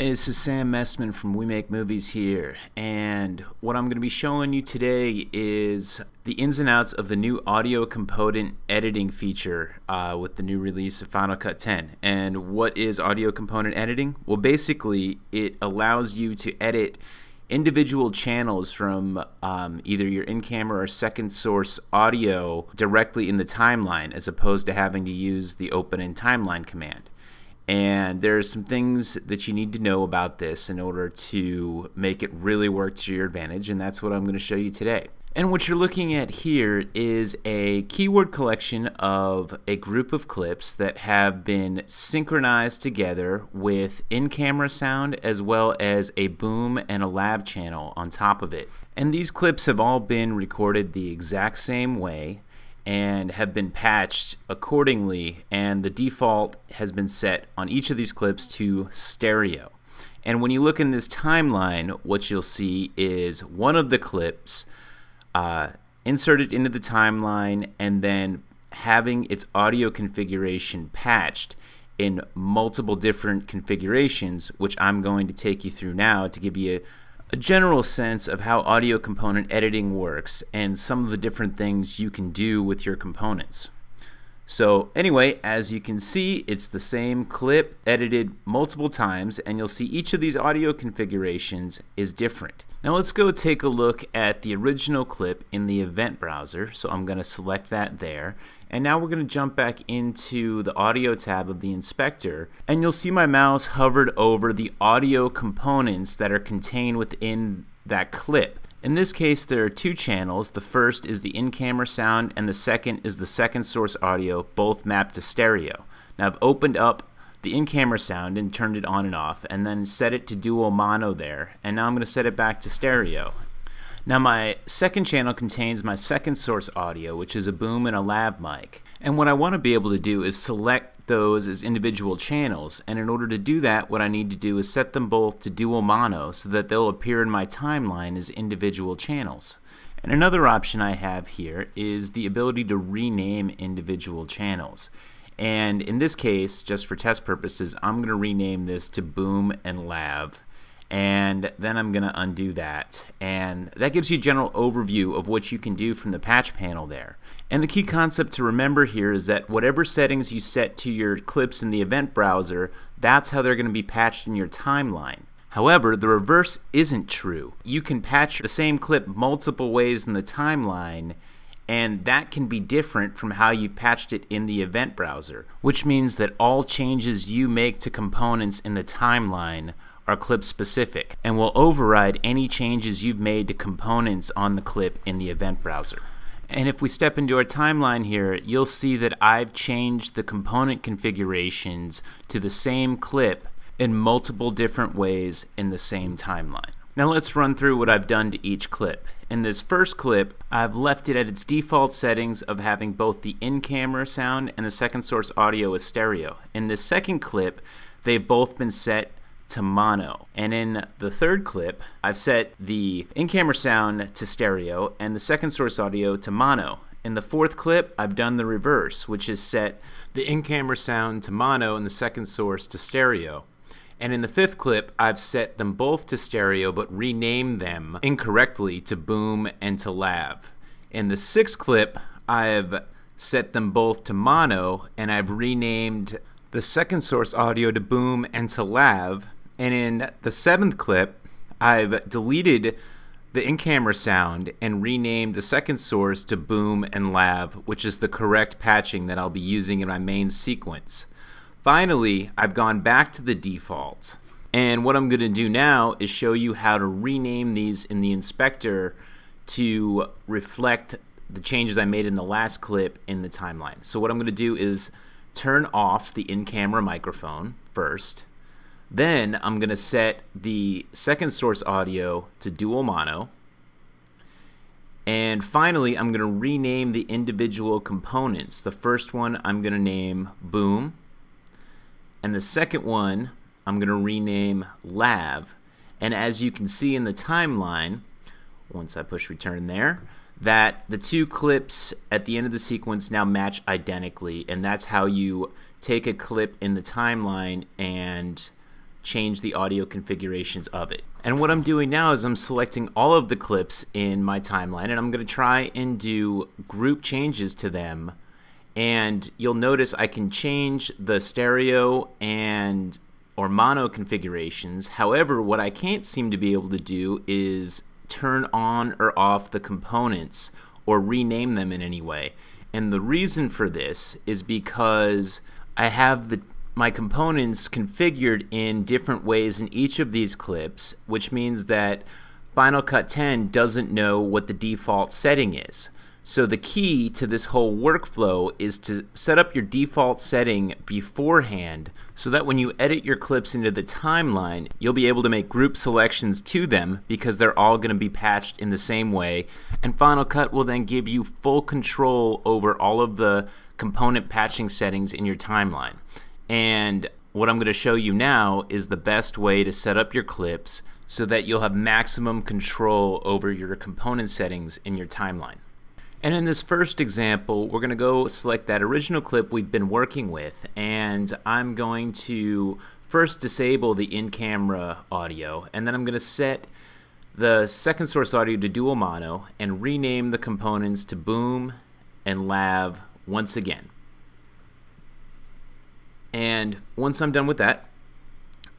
Hey, this is Sam Messman from We Make Movies here, and what I'm going to be showing you today is the ins and outs of the new audio component editing feature with the new release of Final Cut 10. And what is audio component editing? Well, basically, it allows you to edit individual channels from either your in-camera or second source audio directly in the timeline, as opposed to having to use the open in timeline command. And there's some things that you need to know about this in order to make it really work to your advantage, and that's what I'm going to show you today. And what you're looking at here is a keyword collection of a group of clips that have been synchronized together with in-camera sound as well as a boom and a lav channel on top of it. And these clips have all been recorded the exact same way and have been patched accordingly, and the default has been set on each of these clips to stereo. And when you look in this timeline, what you'll see is one of the clips inserted into the timeline and then having its audio configuration patched in multiple different configurations, which I'm going to take you through now to give you a general sense of how audio component editing works and some of the different things you can do with your components. So anyway, as you can see, it's the same clip edited multiple times, and you'll see each of these audio configurations is different. Now let's go take a look at the original clip in the event browser. So I'm going to select that there. And now we're going to jump back into the audio tab of the inspector, and you'll see my mouse hovered over the audio components that are contained within that clip. In this case, there are two channels. The first is the in-camera sound, and the second is the second source audio, both mapped to stereo. Now I've opened up the in-camera sound and turned it on and off, and then set it to dual mono there, and now I'm going to set it back to stereo. Now my second channel contains my second source audio, which is a boom and a lav mic. And what I want to be able to do is select those as individual channels, and in order to do that, what I need to do is set them both to dual mono so that they'll appear in my timeline as individual channels. And another option I have here is the ability to rename individual channels. And in this case, just for test purposes, I'm going to rename this to boom and lav. And then I'm going to undo that, and that gives you a general overview of what you can do from the patch panel there. And the key concept to remember here is that whatever settings you set to your clips in the event browser, that's how they're going to be patched in your timeline. However, the reverse isn't true. You can patch the same clip multiple ways in the timeline, and that can be different from how you patched it in the event browser, which means that all changes you make to components in the timeline are clip specific and will override any changes you've made to components on the clip in the event browser. And if we step into our timeline here, you'll see that I've changed the component configurations to the same clip in multiple different ways in the same timeline. Now let's run through what I've done to each clip. In this first clip, I've left it at its default settings of having both the in-camera sound and the second source audio as stereo. In this second clip, they've both been set to mono. And in the third clip, I've set the in-camera sound to stereo and the second source audio to mono. In the fourth clip, I've done the reverse, which is set the in-camera sound to mono and the second source to stereo. And in the fifth clip, I've set them both to stereo but renamed them incorrectly to boom and to lav. In the sixth clip, I've set them both to mono and I've renamed the second source audio to boom and to lav. And in the seventh clip, I've deleted the in-camera sound and renamed the second source to boom and lav, which is the correct patching that I'll be using in my main sequence. Finally, I've gone back to the default. And what I'm going to do now is show you how to rename these in the inspector to reflect the changes I made in the last clip in the timeline. So what I'm going to do is turn off the in-camera microphone first. Then I'm going to set the second source audio to dual mono. And finally, I'm going to rename the individual components. The first one I'm going to name boom. And the second one I'm going to rename lav. And as you can see in the timeline, once I push return there, that the two clips at the end of the sequence now match identically. And that's how you take a clip in the timeline and change the audio configurations of it. And what I'm doing now is I'm selecting all of the clips in my timeline, and I'm going to try and do group changes to them. And you'll notice I can change the stereo and or mono configurations. However, what I can't seem to be able to do is turn on or off the components or rename them in any way. And the reason for this is because I have my components configured in different ways in each of these clips, which means that Final Cut 10 doesn't know what the default setting is. So the key to this whole workflow is to set up your default setting beforehand so that when you edit your clips into the timeline, you'll be able to make group selections to them because they're all going to be patched in the same way. And Final Cut will then give you full control over all of the component patching settings in your timeline. And what I'm going to show you now is the best way to set up your clips so that you'll have maximum control over your component settings in your timeline. And in this first example, we're going to go select that original clip we've been working with, and I'm going to first disable the in-camera audio, and then I'm going to set the second source audio to dual mono and rename the components to boom and lav once again. And once I'm done with that,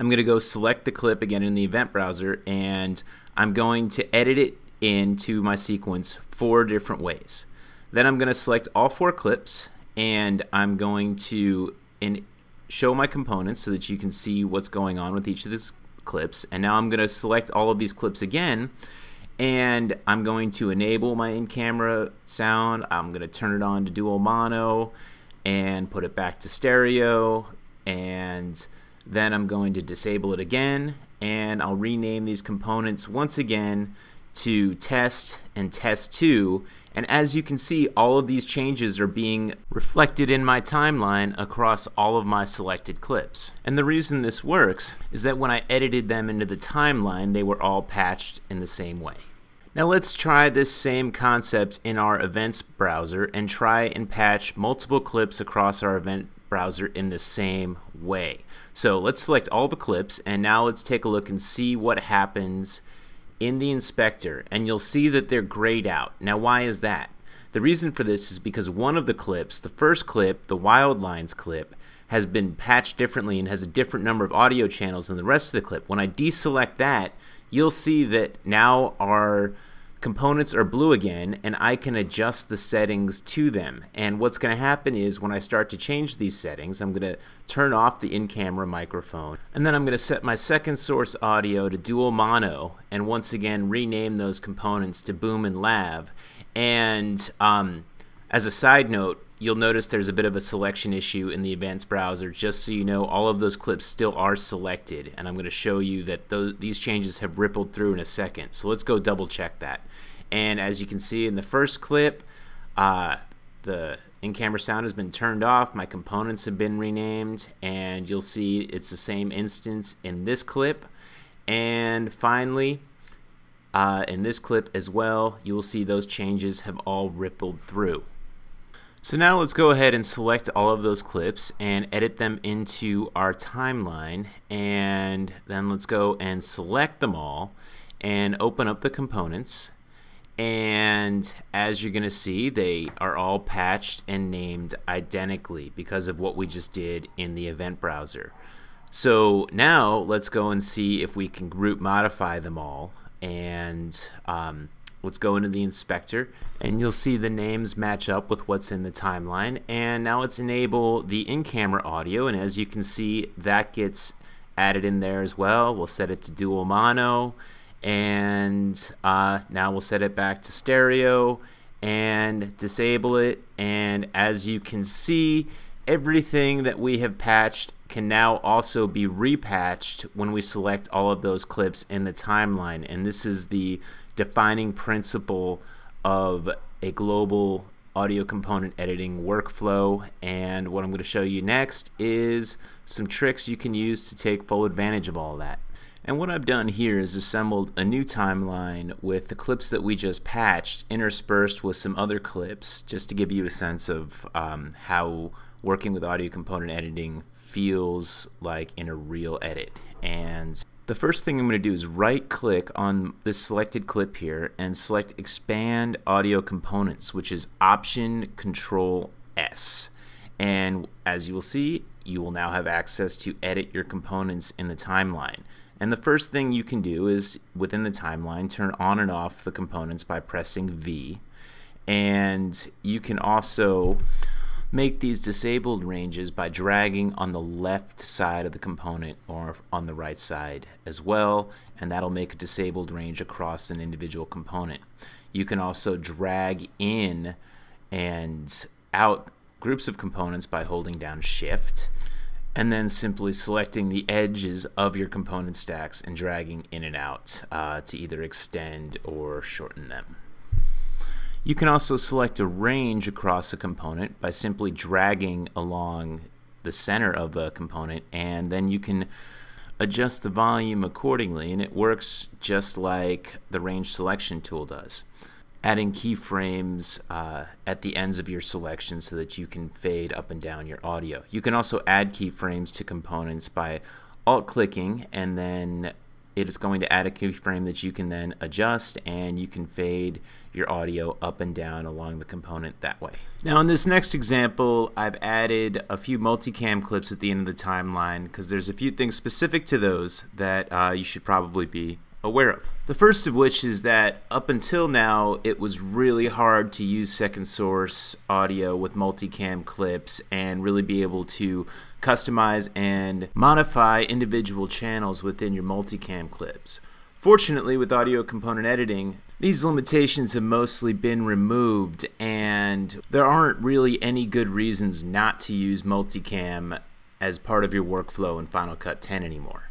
I'm going to go select the clip again in the event browser, and I'm going to edit it into my sequence 4 different ways. Then I'm going to select all 4 clips, and I'm going to show my components so that you can see what's going on with each of these clips. And now I'm going to select all of these clips again, and I'm going to enable my in-camera sound. I'm going to turn it on to dual mono and put it back to stereo, and then I'm going to disable it again, and I'll rename these components once again to test and test 2, and as you can see, all of these changes are being reflected in my timeline across all of my selected clips. And the reason this works is that when I edited them into the timeline, they were all patched in the same way. Now let's try this same concept in our events browser and try and patch multiple clips across our event browser in the same way. So let's select all the clips, and now let's take a look and see what happens in the inspector, and you'll see that they're grayed out. Now why is that? The reason for this is because one of the clips, the first clip, the Wildlines clip, has been patched differently and has a different number of audio channels than the rest of the clip. When I deselect that, you'll see that now our components are blue again, and I can adjust the settings to them. And what's going to happen is when I start to change these settings, I'm going to turn off the in-camera microphone, and then I'm going to set my second source audio to dual mono, and once again rename those components to boom and lav. And as a side note, you'll notice there's a bit of a selection issue in the events browser. Just so you know, all of those clips still are selected, and I'm going to show you that these changes have rippled through in a second. So let's go double check that. And as you can see in the first clip, the in-camera sound has been turned off, my components have been renamed, and you'll see it's the same instance in this clip. And finally, in this clip as well, you will see those changes have all rippled through. So now let's go ahead and select all of those clips and edit them into our timeline, and then let's go and select them all and open up the components, and as you're gonna see, they are all patched and named identically because of what we just did in the event browser. So now let's go and see if we can group modify them all, and let's go into the inspector, and you'll see the names match up with what's in the timeline. And now let's enable the in-camera audio, and as you can see, that gets added in there as well. We'll set it to dual mono, and now we'll set it back to stereo and disable it. And as you can see, everything that we have patched can now also be repatched when we select all of those clips in the timeline. And this is the defining principle of a global audio component editing workflow. And what I'm going to show you next is some tricks you can use to take full advantage of all that. And what I've done here is assembled a new timeline with the clips that we just patched interspersed with some other clips, just to give you a sense of how working with audio component editing feels like in a real edit. And the first thing I'm going to do is right click on this selected clip here and select Expand Audio Components, which is Option Ctrl-S. And as you will see, you will now have access to edit your components in the timeline. And the first thing you can do is, within the timeline, turn on and off the components by pressing V. And you can also make these disabled ranges by dragging on the left side of the component or on the right side as well, and that'll make a disabled range across an individual component. You can also drag in and out groups of components by holding down Shift, and then simply selecting the edges of your component stacks and dragging in and out to either extend or shorten them. You can also select a range across a component by simply dragging along the center of a component, and then you can adjust the volume accordingly, and it works just like the range selection tool does, adding keyframes at the ends of your selection so that you can fade up and down your audio. You can also add keyframes to components by alt-clicking, and then it is going to add a keyframe that you can then adjust, and you can fade your audio up and down along the component that way. Now in this next example, I've added a few multicam clips at the end of the timeline because there's a few things specific to those that you should probably be aware of. The first of which is that up until now it was really hard to use second source audio with multicam clips and really be able to customize and modify individual channels within your multicam clips. Fortunately, with audio component editing, these limitations have mostly been removed, and there aren't really any good reasons not to use multicam as part of your workflow in Final Cut 10 anymore.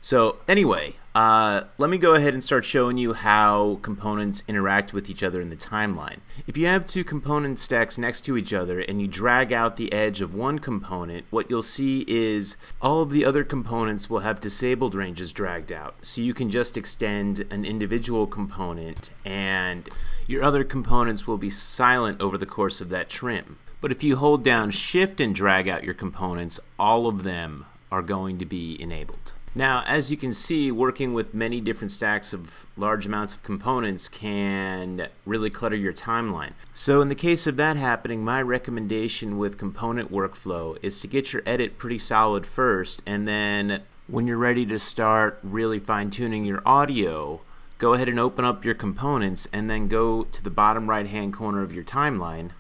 So anyway, let me go ahead and start showing you how components interact with each other in the timeline. If you have two component stacks next to each other and you drag out the edge of one component, what you'll see is all of the other components will have disabled ranges dragged out. So you can just extend an individual component and your other components will be silent over the course of that trim. But if you hold down Shift and drag out your components, all of them are going to be enabled. Now, as you can see, working with many different stacks of large amounts of components can really clutter your timeline. So in the case of that happening, my recommendation with component workflow is to get your edit pretty solid first, and then when you're ready to start really fine-tuning your audio, go ahead and open up your components and then go to the bottom right-hand corner of your timeline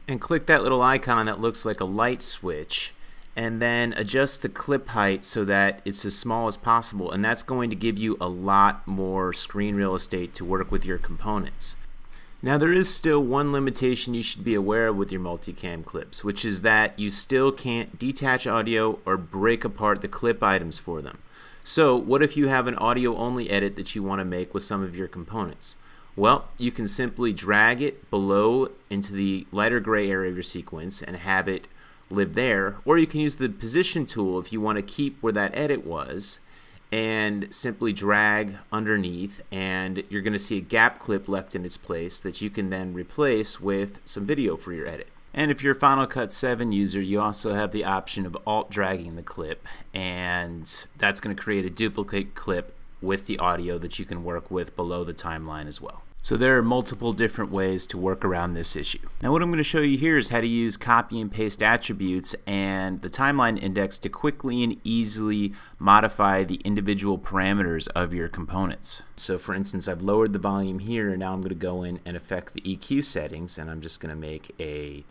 and click that little icon that looks like a light switch, and then adjust the clip height so that it's as small as possible, and that's going to give you a lot more screen real estate to work with your components. Now there is still one limitation you should be aware of with your multicam clips, which is that you still can't detach audio or break apart the clip items for them. So what if you have an audio only edit that you want to make with some of your components? Well, you can simply drag it below into the lighter gray area of your sequence and have it live there, or you can use the position tool if you want to keep where that edit was and simply drag underneath, and you're going to see a gap clip left in its place that you can then replace with some video for your edit. And if you're a Final Cut 7 user, you also have the option of alt dragging the clip, and that's going to create a duplicate clip with the audio that you can work with below the timeline as well. So there are multiple different ways to work around this issue. Now what I'm going to show you here is how to use copy and paste attributes and the timeline index to quickly and easily modify the individual parameters of your components. So for instance, I've lowered the volume here, and now I'm going to go in and affect the EQ settings, and I'm just going to make a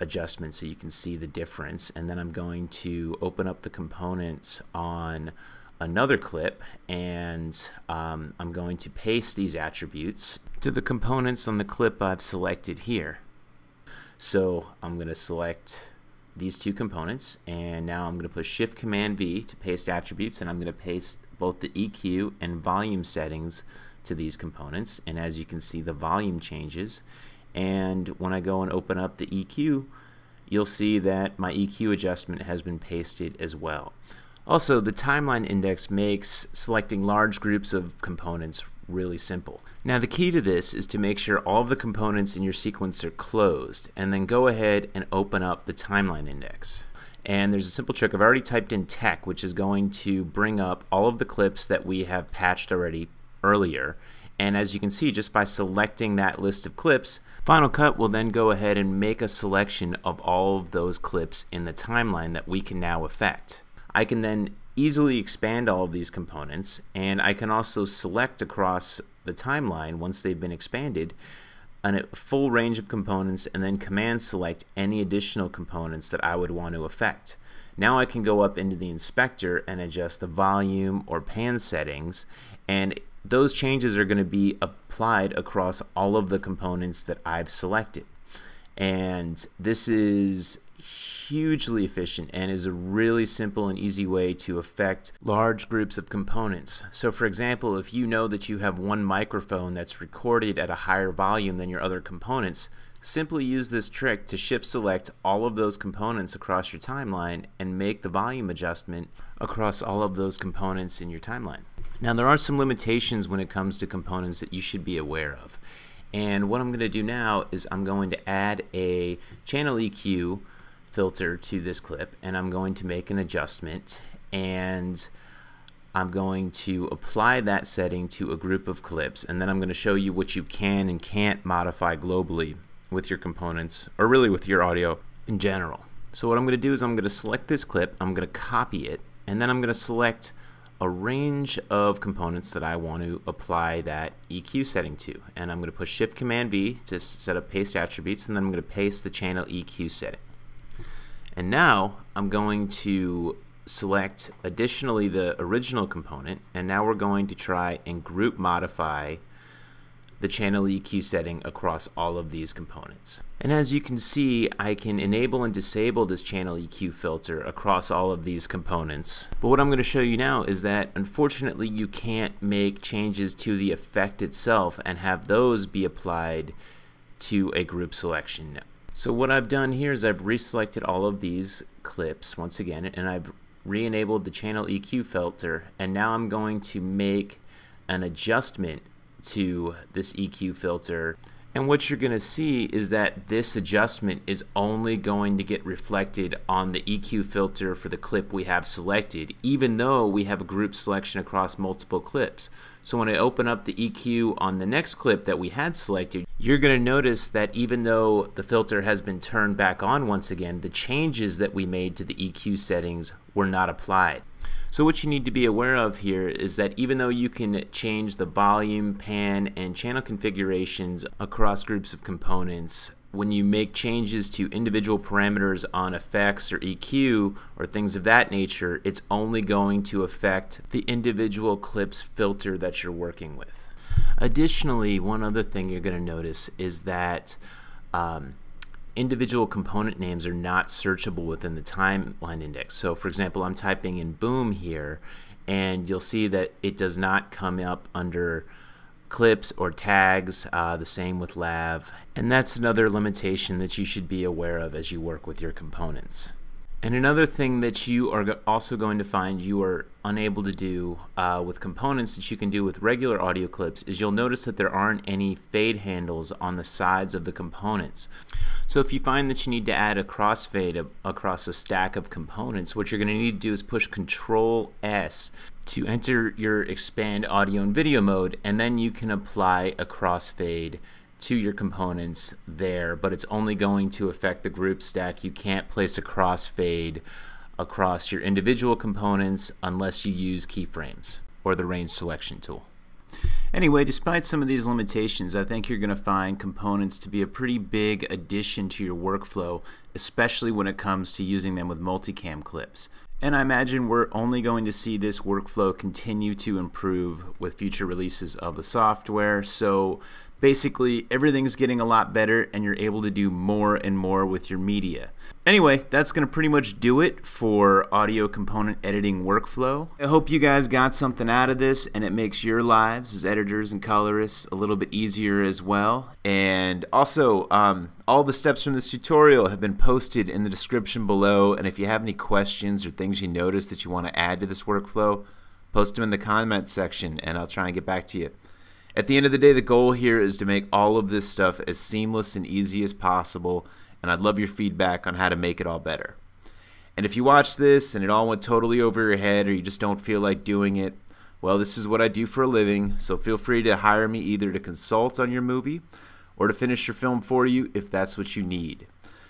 adjustment so you can see the difference, and then I'm going to open up the components on another clip, and I'm going to paste these attributes to the components on the clip I've selected here. So I'm going to select these two components, and now I'm going to push Shift Command V to paste attributes, and I'm going to paste both the EQ and volume settings to these components, and as you can see, the volume changes, and when I go and open up the EQ, you'll see that my EQ adjustment has been pasted as well. Also, the timeline index makes selecting large groups of components really simple. Now the key to this is to make sure all of the components in your sequence are closed, and then go ahead and open up the timeline index. And there's a simple trick. I've already typed in tech, which is going to bring up all of the clips that we have patched already earlier. And as you can see, just by selecting that list of clips, Final Cut will then go ahead and make a selection of all of those clips in the timeline that we can now affect. I can then easily expand all of these components, and I can also select across the timeline, once they've been expanded, a full range of components, and then command select any additional components that I would want to affect. Now I can go up into the inspector and adjust the volume or pan settings, and those changes are going to be applied across all of the components that I've selected. And this is hugely efficient and is a really simple and easy way to affect large groups of components. So for example, if you know that you have one microphone that's recorded at a higher volume than your other components, simply use this trick to shift select all of those components across your timeline and make the volume adjustment across all of those components in your timeline. Now there are some limitations when it comes to components that you should be aware of. And what I'm going to do now is I'm going to add a channel EQ filter to this clip, and I'm going to make an adjustment, and I'm going to apply that setting to a group of clips, and then I'm going to show you what you can and can't modify globally with your components, or really with your audio in general. So what I'm going to do is I'm going to select this clip, I'm going to copy it, and then I'm going to select a range of components that I want to apply that EQ setting to, and I'm going to push Shift Command V to set up paste attributes, and then I'm going to paste the channel EQ setting. And now I'm going to select additionally the original component, and now we're going to try and group modify the channel EQ setting across all of these components. And as you can see, I can enable and disable this channel EQ filter across all of these components. But what I'm going to show you now is that unfortunately you can't make changes to the effect itself and have those be applied to a group selection. So what I've done here is I've reselected all of these clips once again, and I've re-enabled the channel EQ filter, and now I'm going to make an adjustment to this EQ filter, and what you're going to see is that this adjustment is only going to get reflected on the EQ filter for the clip we have selected, even though we have a group selection across multiple clips. So when I open up the EQ on the next clip that we had selected, you're going to notice that even though the filter has been turned back on once again, the changes that we made to the EQ settings were not applied. So what you need to be aware of here is that even though you can change the volume, pan, and channel configurations across groups of components, when you make changes to individual parameters on effects or EQ or things of that nature, it's only going to affect the individual clip's filter that you're working with. Additionally, one other thing you're going to notice is that individual component names are not searchable within the timeline index. So for example, I'm typing in boom here, and you'll see that it does not come up under clips or tags, the same with lav, and that's another limitation that you should be aware of as you work with your components. And another thing that you are also going to find you are unable to do with components that you can do with regular audio clips is you'll notice that there aren't any fade handles on the sides of the components. So if you find that you need to add a crossfade across a stack of components, what you're going to need to do is push Ctrl-S to enter your expand audio and video mode, and then you can apply a crossfade to your components there, but it's only going to affect the group stack. You can't place a crossfade across your individual components unless you use keyframes or the range selection tool. Anyway, despite some of these limitations, I think you're going to find components to be a pretty big addition to your workflow, especially when it comes to using them with multicam clips. And I imagine we're only going to see this workflow continue to improve with future releases of the software. So basically, everything's getting a lot better and you're able to do more and more with your media. Anyway, that's going to pretty much do it for audio component editing workflow. I hope you guys got something out of this and it makes your lives as editors and colorists a little bit easier as well. And also, all the steps from this tutorial have been posted in the description below, and if you have any questions or things you notice that you want to add to this workflow, post them in the comment section and I'll try and get back to you. At the end of the day, the goal here is to make all of this stuff as seamless and easy as possible, and I'd love your feedback on how to make it all better. And if you watch this and it all went totally over your head or you just don't feel like doing it, well, this is what I do for a living, so feel free to hire me either to consult on your movie or to finish your film for you if that's what you need.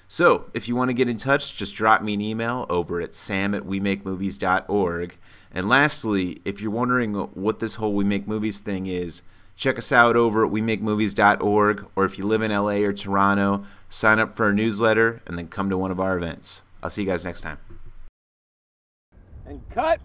So, if you want to get in touch, just drop me an email over at sam@wemakemovies.org. And lastly, if you're wondering what this whole We Make Movies thing is, check us out over at wemakemovies.org, or if you live in LA or Toronto, sign up for our newsletter and then come to one of our events. I'll see you guys next time. And cut!